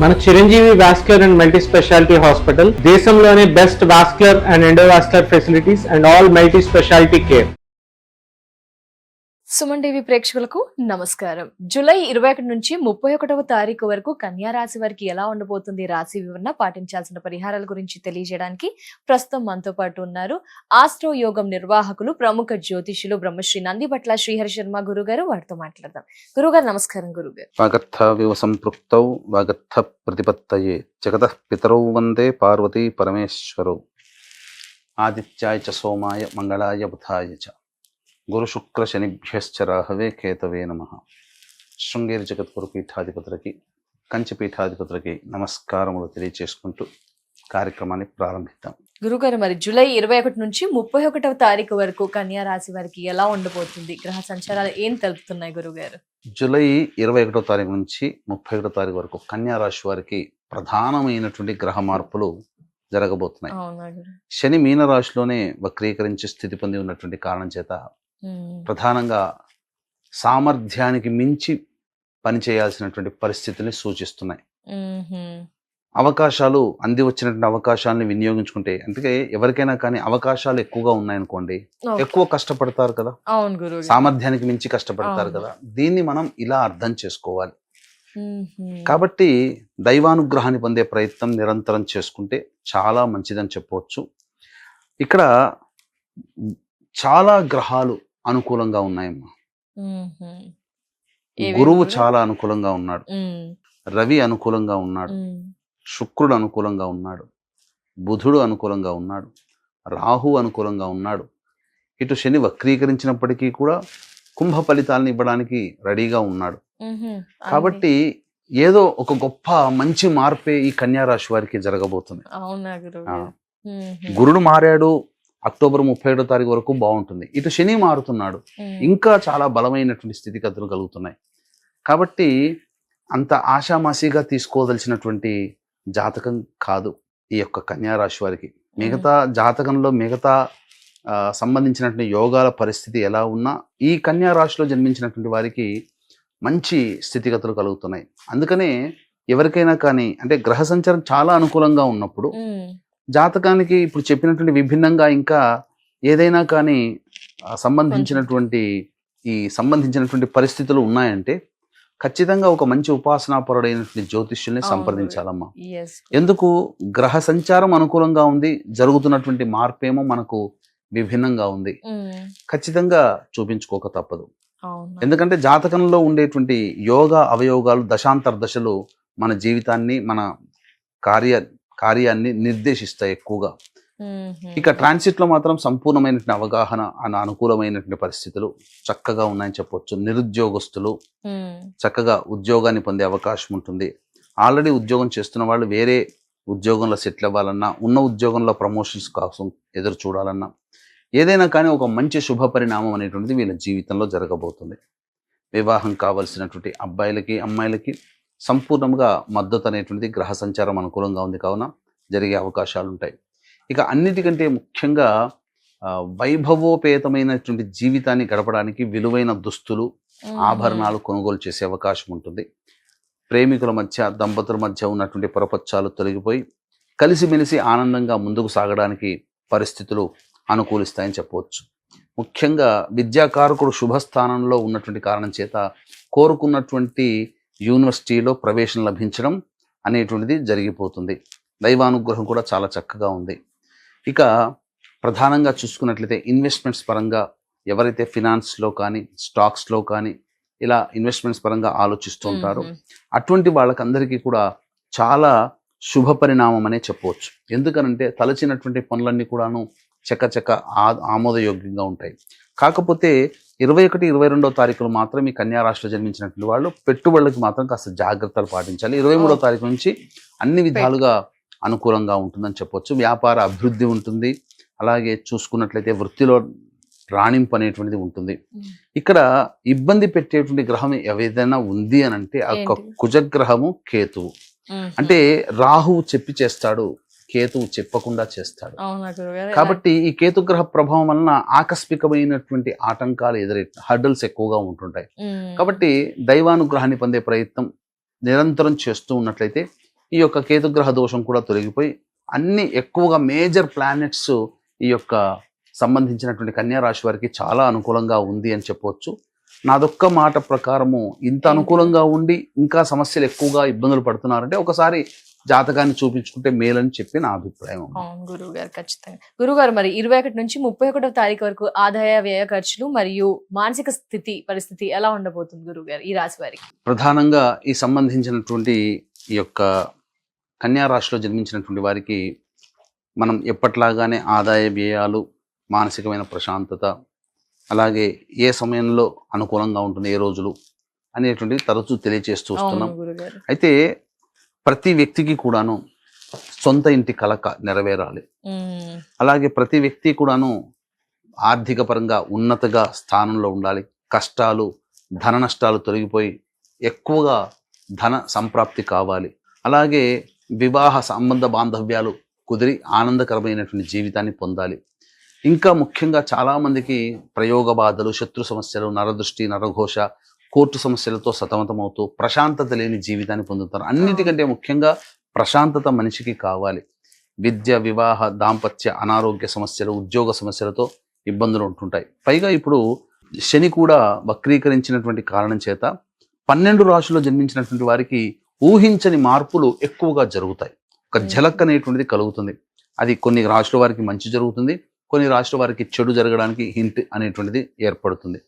మన Chiranjeevi vascular and multi speciality hospital దేశంలోనే best vascular and endovascular facilities and all multi speciality care. Suman TV ప్రేక్షకులకు నమస్కారం. July 21 నుంచి 31వ తారీఖు వరకు కన్యా రాశి వారికి ఎలా ఉండబోతుంది రాశి వివరణ, పాటించాల్సిన పరిహారాల గురించి తెలియజేయడానికి ప్రస్తుతం మనతో పాటు ఉన్నారు ఆస్ట్రో యోగం నిర్వాహకులు, ప్రముఖ జ్యోతిషులు బ్రహ్మశ్రీ నందిబట్ల శ్రీహరి శర్మ గురుగారు. వారితో మాట్లాడదాం. గురుగారు నమస్కారం. గురుగారు వాగర్థ సంపృక్తౌ వాగర్థ ప్రతిపత్తయే జగతః పితరౌ వందే పార్వతీ పరమేశ్వరౌ ఆదిత్యాయ చ సోమాయ మంగళాయ బుధాయ చ గురు శుక్ర శనిభ్యశ్చ రాహవే కేతవే నమః. శృంగేరి జగద్గురు పీఠాధిపతులకి, కంచి పీఠాధిపతులకి నమస్కారములు తెలియచేసుకుంటూ కార్యక్రమాన్ని ప్రారంభిద్దాం. గురుగారు, మరి జూలై 21 నుంచి 31వ తారీఖు వరకు కన్యా రాశి వారికి ఎలా ఉండబోతుంది? గ్రహ సంచారాలు ఏం తెలుపుతున్నాయి గురుగారు? జూలై 21వ తారీఖు నుంచి 31వ తారీఖు వరకు కన్యా రాశి వారికి ప్రధానమైనటువంటి గ్రహ మార్పులు జరగబోతున్నాయి. శని మీన రాశిలోనే వక్రీకరించి స్థితి పొంది ఉన్నటువంటి కారణం చేత ప్రధానంగా సామర్థ్యానికి మించి పనిచేయాల్సినటువంటి పరిస్థితిని సూచిస్తున్నాయి. అవకాశాలు అంది వచ్చినటువంటి అవకాశాలను వినియోగించుకుంటే, అంటే ఎవరికైనా కానీ అవకాశాలు ఎక్కువగా ఉన్నాయనుకోండి, ఎక్కువ కష్టపడతారు కదా, సామర్థ్యానికి మించి కష్టపడతారు కదా. దీన్ని మనం ఇలా అర్థం చేసుకోవాలి. కాబట్టి దైవానుగ్రహాన్ని పొందే ప్రయత్నం నిరంతరం చేసుకుంటే చాలా మంచిదని చెప్పవచ్చు. ఇక్కడ చాలా గ్రహాలు అనుకూలంగా ఉన్నాయమ్మా. గురువు చాలా అనుకూలంగా ఉన్నాడు, రవి అనుకూలంగా ఉన్నాడు, శుక్రుడు అనుకూలంగా ఉన్నాడు, బుధుడు అనుకూలంగా ఉన్నాడు, రాహు అనుకూలంగా ఉన్నాడు. ఇటు శని వక్రీకరించినప్పటికీ కూడా కుంభ ఫలితాలను ఇవ్వడానికి రెడీగా ఉన్నాడు. కాబట్టి ఏదో ఒక గొప్ప మంచి మార్పే ఈ కన్యా రాశి వారికి జరగబోతుంది. గురుడు మారాడు, అక్టోబర్ 31వ తారీఖు వరకు బాగుంటుంది. ఇటు శని మారుతున్నాడు, ఇంకా చాలా బలమైనటువంటి స్థితిగతులు కలుగుతున్నాయి. కాబట్టి అంత ఆషామాషిగా తీసుకోదలిచినటువంటి జాతకం కాదు ఈ యొక్క కన్యా రాశి వారికి. మిగతా జాతకంలో మిగతా సంబంధించినటువంటి యోగాల పరిస్థితి ఎలా ఉన్నా ఈ కన్యా రాశిలో జన్మించినటువంటి వారికి మంచి స్థితిగతులు కలుగుతున్నాయి. అందుకనే ఎవరికైనా కానీ, అంటే గ్రహ సంచారం చాలా అనుకూలంగా ఉన్నప్పుడు జాతకానికి ఇప్పుడు చెప్పినటువంటి విభిన్నంగా ఇంకా ఏదైనా కానీ సంబంధించినటువంటి పరిస్థితులు ఉన్నాయంటే ఖచ్చితంగా ఒక మంచి ఉపాసనాపరుడైనటువంటి జ్యోతిష్యుల్ని సంప్రదించాలమ్మా. ఎందుకు? గ్రహ సంచారం అనుకూలంగా ఉంది, జరుగుతున్నటువంటి మార్పేమో మనకు విభిన్నంగా ఉంది. ఖచ్చితంగా చూపించుకోక తప్పదు. ఎందుకంటే జాతకంలో ఉండేటువంటి యోగా అవయోగాలు, దశాంతర దశలు మన జీవితాన్ని, మన కార్యాన్ని నిర్దేశిస్తాయి ఎక్కువగా. ఇక ట్రాన్సిట్ లో మాత్రం సంపూర్ణమైనటువంటి అవగాహన, అనుకూలమైనటువంటి పరిస్థితులు చక్కగా ఉన్నాయని చెప్పవచ్చు. నిరుద్యోగస్తులు చక్కగా ఉద్యోగాన్ని పొందే అవకాశం ఉంటుంది. ఆల్రెడీ ఉద్యోగం చేస్తున్న వాళ్ళు వేరే ఉద్యోగంలో సెటిల్ అవ్వాలన్నా, ఉన్న ఉద్యోగంలో ప్రమోషన్స్ కోసం ఎదురు చూడాలన్నా, ఏదైనా కానీ ఒక మంచి శుభ పరిణామం అనేటువంటిది వీళ్ళ జీవితంలో జరగబోతుంది. వివాహం కావలసినటువంటి అబ్బాయిలకి, అమ్మాయిలకి సంపూర్ణంగా మద్దతు అనేటువంటిది గ్రహ సంచారం అనుకూలంగా ఉంది కావున జరిగే అవకాశాలు ఉంటాయి. ఇక అన్నిటికంటే ముఖ్యంగా వైభవోపేతమైనటువంటి జీవితాన్ని గడపడానికి విలువైన దుస్తులు, ఆభరణాలు కొనుగోలు చేసే అవకాశం ఉంటుంది. ప్రేమికుల మధ్య, దంపతుల మధ్య ఉన్నటువంటి పొరపచ్చాలు తొలగిపోయి కలిసిమెలిసి ఆనందంగా ముందుకు సాగడానికి పరిస్థితులు అనుకూలిస్తాయని చెప్పవచ్చు. ముఖ్యంగా విద్యాకారకుడు శుభస్థానంలో ఉన్నటువంటి కారణం చేత కోరుకున్నటువంటి యూనివర్సిటీలో ప్రవేశం లభించడం అనేటువంటిది జరిగిపోతుంది. దైవానుగ్రహం కూడా చాలా చక్కగా ఉంది. ఇక ప్రధానంగా చూసుకున్నట్లయితే ఇన్వెస్ట్మెంట్స్ పరంగా ఎవరైతే ఫినాన్స్లో కానీ, స్టాక్స్లో కానీ ఇలా ఇన్వెస్ట్మెంట్స్ పరంగా ఆలోచిస్తూ ఉంటారో అటువంటి వాళ్ళకందరికీ కూడా చాలా శుభ పరిణామం అనే చెప్పవచ్చు. ఎందుకనంటే తలచినటువంటి పనులన్నీ కూడాను చకచక ఆమోదయోగ్యంగా ఉంటాయి. కాకపోతే 21, 22వ తారీఖులు మాత్రం ఈ కన్యా రాశిలో జన్మించినటువంటి వాళ్ళు పెట్టుబడులకి మాత్రం కాస్త జాగ్రత్తలు పాటించాలి. 23వ తారీఖు నుంచి అన్ని విధాలుగా అనుకూలంగా ఉంటుందని చెప్పొచ్చు. వ్యాపార అభివృద్ధి ఉంటుంది. అలాగే చూసుకున్నట్లయితే వృత్తిలో రాణింపు అనేటువంటిది ఉంటుంది. ఇక్కడ ఇబ్బంది పెట్టేటువంటి గ్రహం ఏదైనా ఉంది అని అంటే ఆ కుజగ్రహము, కేతువు. అంటే రాహువు చెప్పి చేస్తాడు, కేతువు చెప్పకుండా చేస్తాడు. కాబట్టి ఈ కేతుగ్రహ ప్రభావం వలన ఆకస్మికమైనటువంటి ఆటంకాలు హర్డల్స్ ఎక్కువగా ఉంటుంటాయి. కాబట్టి దైవానుగ్రహాన్ని పొందే ప్రయత్నం నిరంతరం చేస్తూ ఉన్నట్లయితే ఈ యొక్క కేతుగ్రహ దోషం కూడా తొలగిపోయి అన్ని ఎక్కువగా మేజర్ ప్లానెట్స్ ఈ యొక్క సంబంధించినటువంటి కన్యా రాశి వారికి చాలా అనుకూలంగా ఉంది అని చెప్పవచ్చు. నాదొక్క మాట ప్రకారము ఇంత అనుకూలంగా ఉండి ఇంకా సమస్యలు ఎక్కువగా ఇబ్బందులు పడుతున్నారంటే ఒకసారి జాతకాన్ని చూపించుకుంటే మేలని చెప్పి నా అభిప్రాయం. గురువు గారు ఖచ్చితంగా. గురుగారు మరి 21 నుంచి 31వ తారీఖు వరకు ఆదాయ వ్యయ ఖర్చులు మరియు మానసిక పరిస్థితి ఎలా ఉండబోతుంది గురువు గారు ఈ రాశి వారికి? ప్రధానంగా ఈ సంబంధించినటువంటి ఈ యొక్క కన్యా రాశిలో జన్మించినటువంటి వారికి మనం ఎప్పట్లాగానే ఆదాయ వ్యయాలు, మానసికమైన ప్రశాంతత, అలాగే ఏ సమయంలో అనుకూలంగా ఉంటుంది, ఏ రోజులు అనేటువంటివి తరచూ తెలియజేస్తూ వస్తున్నాం. అయితే ప్రతి వ్యక్తికి కూడాను సొంత ఇంటి కలక నెరవేరాలి. అలాగే ప్రతి వ్యక్తి కూడాను ఆర్థిక పరంగా ఉన్నతగా స్థానంలో ఉండాలి. కష్టాలు, ధన నష్టాలు తొలగిపోయి ఎక్కువగా ధన సంప్రాప్తి కావాలి. అలాగే వివాహ సంబంధ బాంధవ్యాలు కుదిరి ఆనందకరమైనటువంటి జీవితాన్ని పొందాలి. ఇంకా ముఖ్యంగా చాలామందికి ప్రయోగ బాధలు, శత్రు సమస్యలు, నరదృష్టి, నరఘోష, కోర్టు సమస్యలతో సతమతమవుతూ ప్రశాంతత లేని జీవితాన్ని పొందుతారు. అన్నిటికంటే ముఖ్యంగా ప్రశాంతత మనిషికి కావాలి. విద్య, వివాహ, దాంపత్య, అనారోగ్య సమస్యలు, ఉద్యోగ సమస్యలతో ఇబ్బందులు ఉంటుంటాయి. పైగా ఇప్పుడు శని కూడా వక్రీకరించినటువంటి కారణం చేత 12 రాశుల్లో జన్మించినటువంటి వారికి ఊహించని మార్పులు ఎక్కువగా జరుగుతాయి. ఒక ఝలక్ అనేటువంటిది కలుగుతుంది. అది కొన్ని రాశుల వారికి మంచి జరుగుతుంది, కొన్ని రాశుల వారికి చెడు జరగడానికి హింట్ అనేటువంటిది ఏర్పడుతుంది.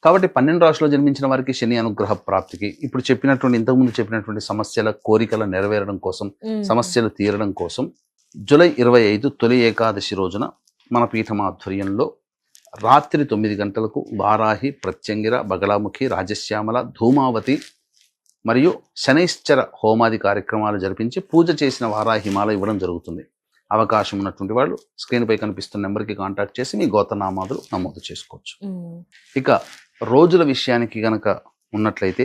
కాబట్టి 12 రాశుల్లో జన్మించిన వారికి శని అనుగ్రహ ప్రాప్తికి ఇప్పుడు చెప్పినటువంటి ఇంతకుముందు చెప్పినటువంటి సమస్యల కోరికల నెరవేరడం కోసం, సమస్యలు తీరడం కోసం జూలై 25 తొలి ఏకాదశి రోజున మన పీఠమాధ్వర్యంలో రాత్రి 9 గంటలకు వారాహి, ప్రత్యంగిర, బగలాముఖి, రాజశ్యామల, ధూమావతి మరియు శనైశ్చర హోమాది కార్యక్రమాలు జరిపించి పూజ చేసిన వారాహిమాల ఇవ్వడం జరుగుతుంది. అవకాశం ఉన్నటువంటి వాళ్ళు స్క్రీన్ పై కనిపిస్తున్న నెంబర్కి కాంటాక్ట్ చేసి మీ గోత్రనామాదులు నమోదు చేసుకోవచ్చు. ఇక రోజుల విషయానికి గనక ఉన్నట్లయితే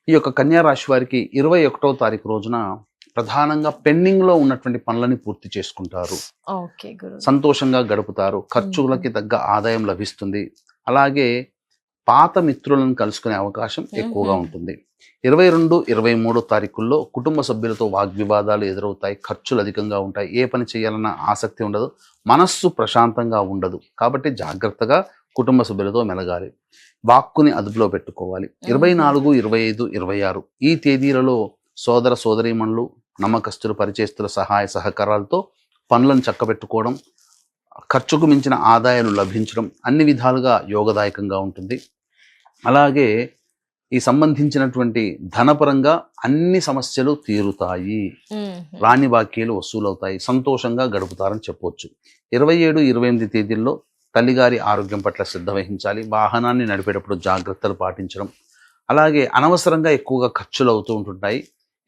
ఈ యొక్క కన్యా రాశి వారికి 21వ తారీఖు రోజున ప్రధానంగా పెండింగ్ లో ఉన్నటువంటి పనులని పూర్తి చేసుకుంటారు. సంతోషంగా గడుపుతారు. ఖర్చులకి తగ్గ ఆదాయం లభిస్తుంది. అలాగే పాత మిత్రులను కలుసుకునే అవకాశం ఎక్కువగా ఉంటుంది. 22, 23 తారీఖుల్లో కుటుంబ సభ్యులతో వాగ్వివాదాలు ఎదురవుతాయి. ఖర్చులు అధికంగా ఉంటాయి. ఏ పని చేయాలన్న ఆసక్తి ఉండదు. మనస్సు ప్రశాంతంగా ఉండదు. కాబట్టి జాగ్రత్తగా కుటుంబ సభ్యులతో మెలగాలి. వాక్కుని అదుపులో పెట్టుకోవాలి. 24, 25, 26 ఈ తేదీలలో సోదర సోదరీమణులు, నమ్మకస్తులు, పరిచయస్తుల సహాయ సహకారాలతో పనులను చక్కబెట్టుకోవడం, ఖర్చుకు మించిన ఆదాయాలు లభించడం అన్ని విధాలుగా యోగదాయకంగా ఉంటుంది. అలాగే ఈ సంబంధించినటువంటి ధనపరంగా అన్ని సమస్యలు తీరుతాయి. రాణి బాకీలు వసూలవుతాయి. సంతోషంగా గడుపుతారని చెప్పవచ్చు. 27, 28 తేదీల్లో తల్లిగారి ఆరోగ్యం పట్ల శ్రద్ధ వహించాలి. వాహనాన్ని నడిపేటప్పుడు జాగ్రత్తలు పాటించడం. అలాగే అనవసరంగా ఎక్కువగా ఖర్చులు అవుతూ ఉంటుంటాయి.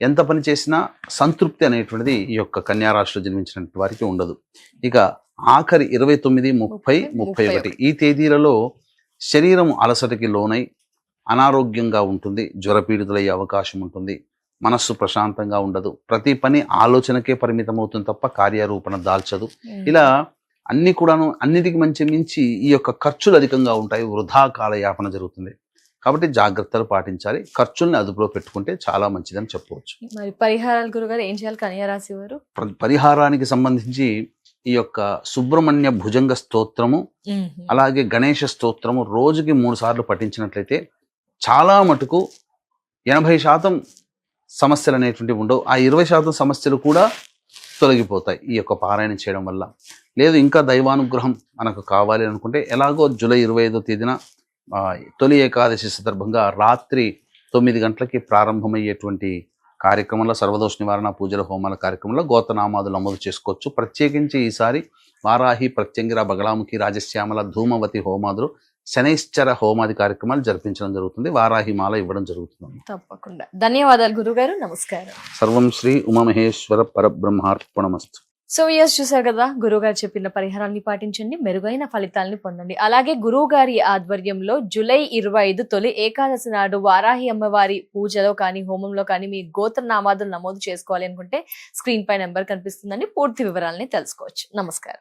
ఎంత పని చేసినా సంతృప్తి అనేటువంటిది ఈ యొక్క కన్యా రాశిలో జన్మించినటువంటి వారికి ఉండదు. ఇక ఆఖరి 29, 30, 31 ఈ తేదీలలో శరీరం అలసటకి లోనై అనారోగ్యంగా ఉంటుంది. జ్వరపీడితులయ్యే అవకాశం ఉంటుంది. మనస్సు ప్రశాంతంగా ఉండదు. ప్రతి పని ఆలోచనకే పరిమితం అవుతుంది తప్ప కార్యరూపణ దాల్చదు. ఇలా అన్ని కూడాను అన్నిటికి మించి ఈ యొక్క ఖర్చులు అధికంగా ఉంటాయి. వృధా కాలయాపన జరుగుతుంది. కాబట్టి జాగ్రత్తలు పాటించాలి. ఖర్చుల్ని అదుపులో పెట్టుకుంటే చాలా మంచిదని చెప్పవచ్చు. మరి పరిహారాలు గురుగారు ఏం చేయాలి కన్యా రాశి వారు? పరిహారానికి సంబంధించి ఈ యొక్క సుబ్రహ్మణ్య భుజంగ స్తోత్రము, అలాగే గణేష స్తోత్రము రోజుకి 3 సార్లు పఠించినట్లయితే చాలా మటుకు 80% సమస్యలు అనేటువంటివి ఉండవు. ఆ 20% సమస్యలు కూడా తొలగిపోతాయి ఈ యొక్క పారాయణ చేయడం వల్ల. లేదు ఇంకా దైవానుగ్రహం మనకు కావాలి అనుకుంటే ఎలాగో జూలై 25వ తేదీన తొలి ఏకాదశి సందర్భంగా రాత్రి 9 గంటలకి ప్రారంభమయ్యేటువంటి కార్యక్రమంలో సర్వదోష నివారణ పూజల హోమాల కార్యక్రమంలో గోత్రనామాదులు నమోదు చేసుకోవచ్చు. ప్రత్యేకించి ఈసారి వారాహి, ప్రత్యంగిర, బగలాముఖి, రాజశ్యామల, ధూమవతి హోమాదులు, శనైశ్చర హోమాది కార్యక్రమాలు జరిపించడం జరుగుతుంది. వారాహి మాల ఇవ్వడం జరుగుతుంది. తప్పకుండా. ధన్యవాదాలు గురుగారు. నమస్కారం. సర్వం శ్రీ ఉమామహేశ్వర పరబ్రహ్మార్పణమస్తు. సో చూసారు కదా, గురువు గారు చెప్పిన పరిహారాన్ని పాటించండి, మెరుగైన ఫలితాలని పొందండి. అలాగే గురువు గారి ఆధ్వర్యంలో జూలై 25 తొలి ఏకాదశి నాడు వారాహి అమ్మవారి పూజలో కానీ హోమంలో కానీ మీ గోత్రనామాదులు నమోదు చేసుకోవాలి అనుకుంటే స్క్రీన్ పై నెంబర్ కనిపిస్తుందని పూర్తి వివరాలని తెలుసుకోవచ్చు. నమస్కారం.